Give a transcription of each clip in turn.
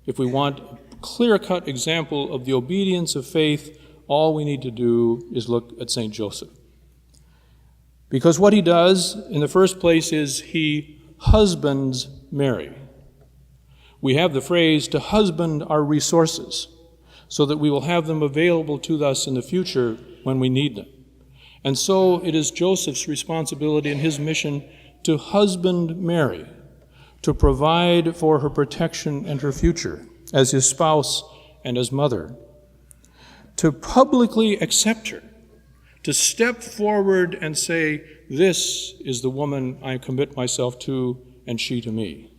If we want a clear-cut example of the obedience of faith, all we need to do is look at St. Joseph. Because what he does, in the first place, is he husbands Mary. We have the phrase, to husband our resources, so that we will have them available to us in the future when we need them. And so it is Joseph's responsibility and his mission to husband Mary, to provide for her protection and her future as his spouse and as mother, to publicly accept her, to step forward and say, this is the woman I commit myself to and she to me.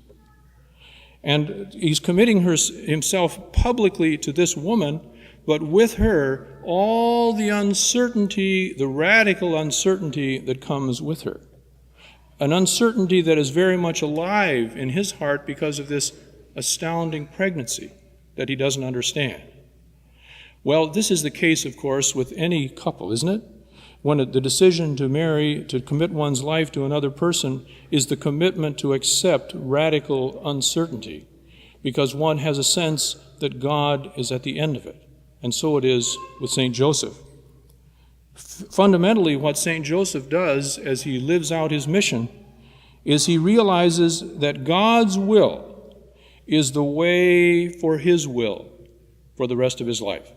And he's committing himself publicly to this woman, but with her, all the uncertainty, the radical uncertainty that comes with her. An uncertainty that is very much alive in his heart because of this astounding pregnancy that he doesn't understand. Well, this is the case, of course, with any couple, isn't it? When the decision to marry, to commit one's life to another person, is the commitment to accept radical uncertainty, because one has a sense that God is at the end of it. And so it is with St. Joseph. Fundamentally, what St. Joseph does as he lives out his mission is he realizes that God's will is the way for his will for the rest of his life.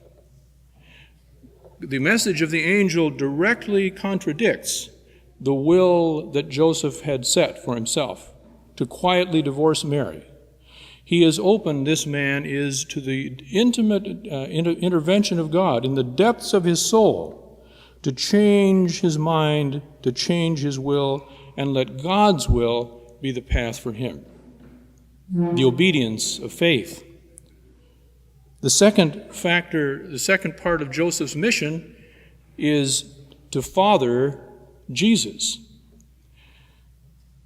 The message of the angel directly contradicts the will that Joseph had set for himself, to quietly divorce Mary. He is open, this man is, to the intimate intervention of God in the depths of his soul, to change his mind, to change his will, and let God's will be the path for him. The obedience of faith. The second factor, the second part of Joseph's mission is to father Jesus.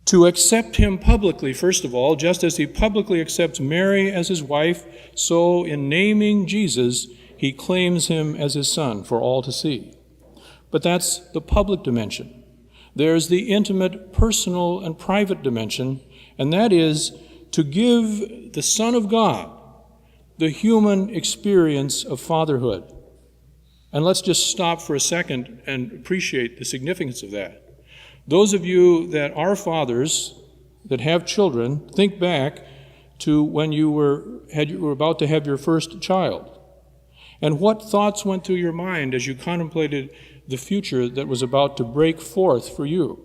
To accept him publicly, first of all, just as he publicly accepts Mary as his wife, so in naming Jesus, he claims him as his son for all to see. But that's the public dimension. There's the intimate, personal, and private dimension, and that is to give the Son of God the human experience of fatherhood. And let's just stop for a second and appreciate the significance of that. Those of you that are fathers, that have children, think back to when you were about to have your first child. And what thoughts went through your mind as you contemplated the future that was about to break forth for you,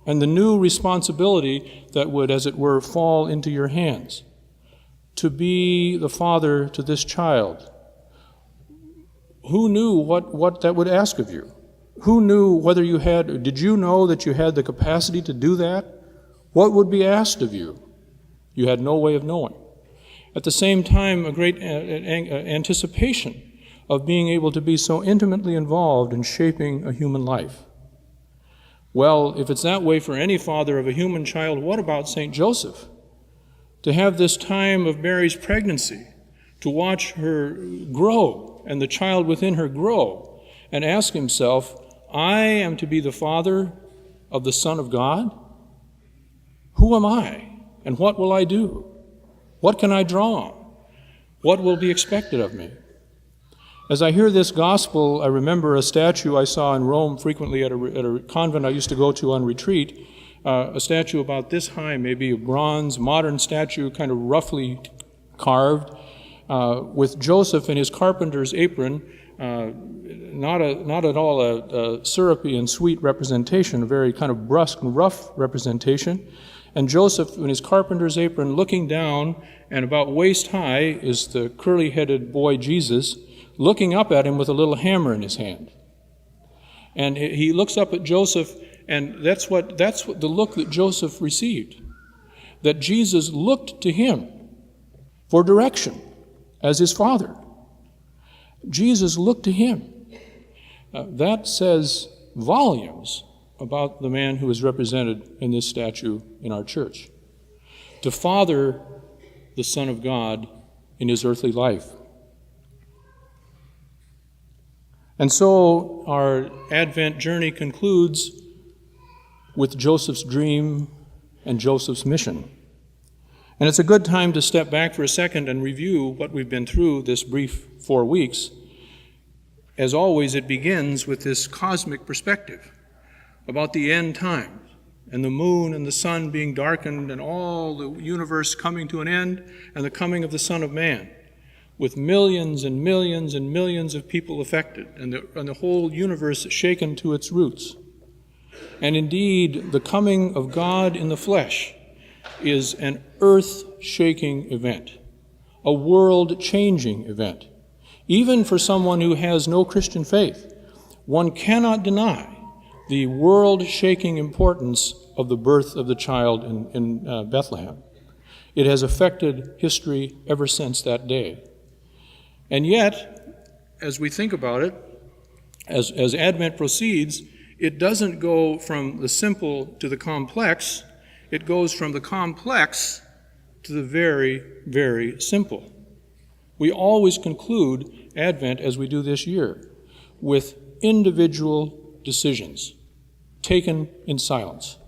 and the new responsibility that would, as it were, fall into your hands, to be the father to this child? Who knew what that would ask of you? Who knew whether you had, did you know that you had the capacity to do that? What would be asked of you? You had no way of knowing. At the same time, a great anticipation of being able to be so intimately involved in shaping a human life. Well, if it's that way for any father of a human child, what about St. Joseph? To have this time of Mary's pregnancy, to watch her grow and the child within her grow, and ask himself, I am to be the father of the Son of God? Who am I? And what will I do? What can I draw on? What will be expected of me? As I hear this gospel, I remember a statue I saw in Rome frequently at a convent I used to go to on retreat, a statue about this high, maybe a bronze, modern statue, kind of roughly carved, with Joseph in his carpenter's apron, not at all a syrupy and sweet representation, a very kind of brusque and rough representation. And Joseph in his carpenter's apron looking down, and about waist high is the curly-headed boy Jesus, looking up at him with a little hammer in his hand. And he looks up at Joseph, and that's what the look that Joseph received. That Jesus looked to him for direction as his father. Jesus looked to him. That says volumes about the man who is represented in this statue in our church. To father the Son of God in his earthly life. And so our Advent journey concludes with Joseph's dream and Joseph's mission. And it's a good time to step back for a second and review what we've been through this brief 4 weeks. As always, it begins with this cosmic perspective about the end times and the moon and the sun being darkened and all the universe coming to an end and the coming of the Son of Man, with millions and millions and millions of people affected and the whole universe shaken to its roots. And indeed, the coming of God in the flesh is an earth-shaking event, a world-changing event. Even for someone who has no Christian faith, one cannot deny the world-shaking importance of the birth of the child in Bethlehem. It has affected history ever since that day. And yet, as we think about it, as Advent proceeds, it doesn't go from the simple to the complex. It goes from the complex to the very, very simple. We always conclude Advent, as we do this year, with individual decisions taken in silence.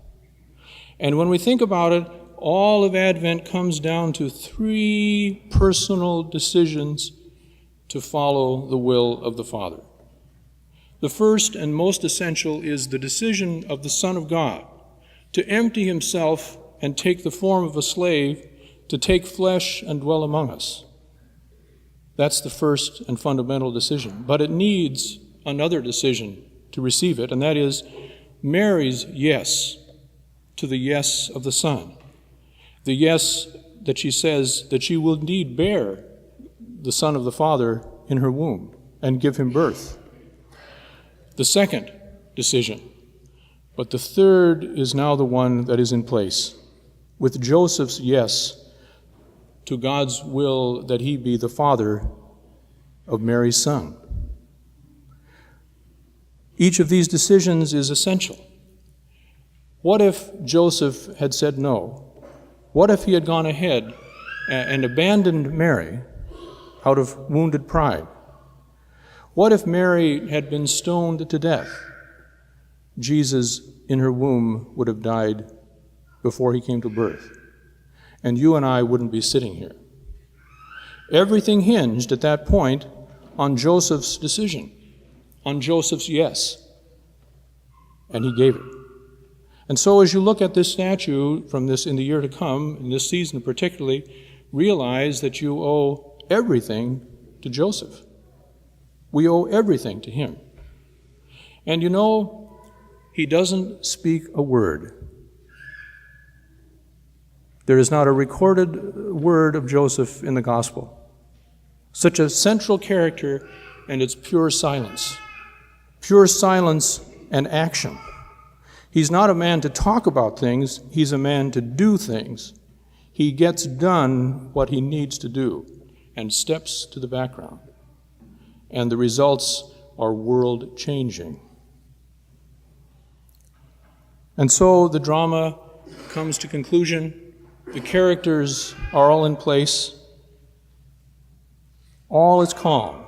And when we think about it, all of Advent comes down to 3 personal decisions to follow the will of the Father. The first and most essential is the decision of the Son of God to empty himself and take the form of a slave, to take flesh and dwell among us. That's the first and fundamental decision. But it needs another decision to receive it, and that is Mary's yes to the yes of the Son. The yes that she says that she will indeed bear the Son of the Father in her womb and give him birth. The second decision. But the third is now the one that is in place, with Joseph's yes to God's will that he be the father of Mary's son. Each of these decisions is essential. What if Joseph had said no? What if he had gone ahead and abandoned Mary out of wounded pride? What if Mary had been stoned to death? Jesus in her womb would have died before he came to birth, and you and I wouldn't be sitting here. Everything hinged at that point on Joseph's decision, on Joseph's yes, and he gave it. And so as you look at this statue from this in the year to come, in this season particularly, realize that you owe everything to Joseph. We owe everything to him. And you know, he doesn't speak a word. There is not a recorded word of Joseph in the gospel. Such a central character, and it's pure silence and action. He's not a man to talk about things, he's a man to do things. He gets done what he needs to do and steps to the background. And the results are world-changing. And so the drama comes to conclusion. The characters are all in place. All is calm.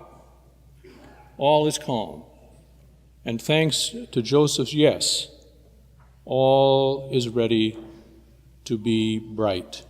All is calm. And thanks to Joseph's yes, all is ready to be bright.